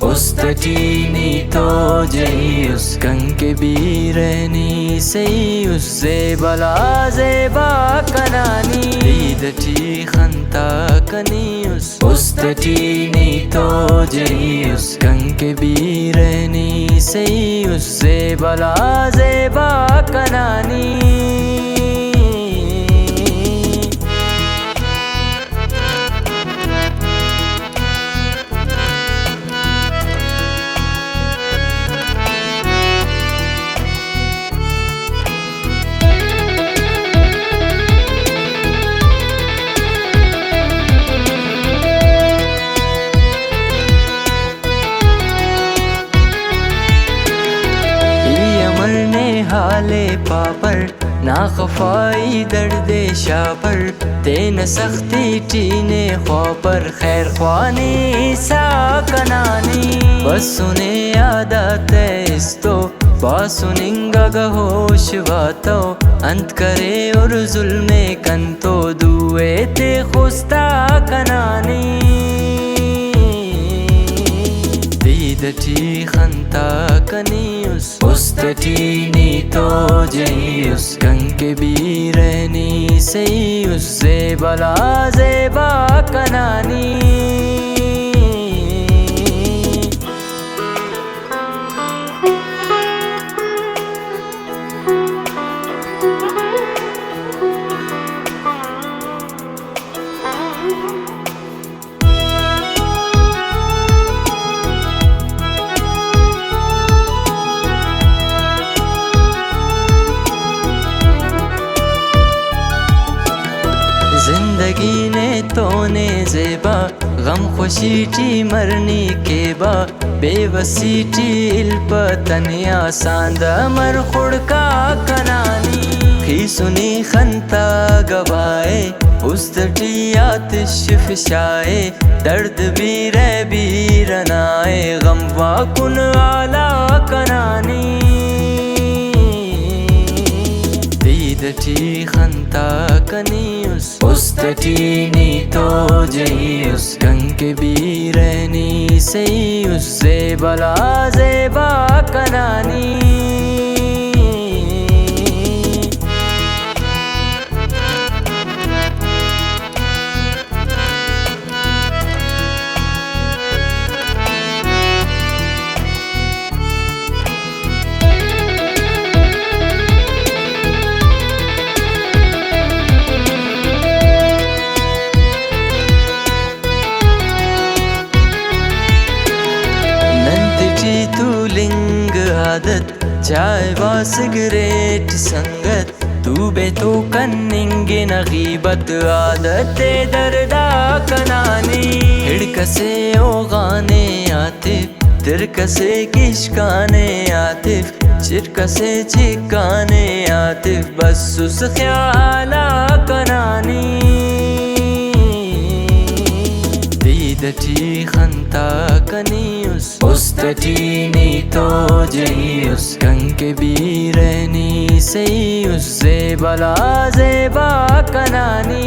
Ustatini tojayus kanke birani sayus zebala zeba kanani idati khanta kanius Ustatini tojayus kanke birani sayus zebala zeba kanani हाले पापर ना खफाई दर्द शापर तेन सख्ती टीने ख्वापर खैर ख्वानी सा कनानी बस सुने आदत इस्तो बासुनिंगा गहोश वातो अंत करे और जुल्मे कंतो दुए ते खुस्ता कनानी idati khanta kanius Ustatini tojayus kanke birani sayus zebala zeba kanani जिंदगी ने तोने ज़ेबा गम खुशी टी मरनी के बा बेवसी टी इल्पतनिया सांदा मर खुड़का कनानी खी सुनी खंता गवाए उस्तटी आतिश फिशाए दर्द बीरनाए गम वाकुन आला कनानी idati khanta kanius Ustatini tojayus kanke birani sayus zebala zeba kanani लिंग आदत चाय व सिगरेट संगत तू बे तो कन्निंगे न गीबत आदत दर्दा कनानी हिड़कसे ओ गाने आतिफ तिरकसे किशकाने आतिफ चिरकसे चिकाने आतिफ बस उस ख्याला कनानी idati khanta kanius Ustatini tojayus kanke birani sayus zebala zeba kanani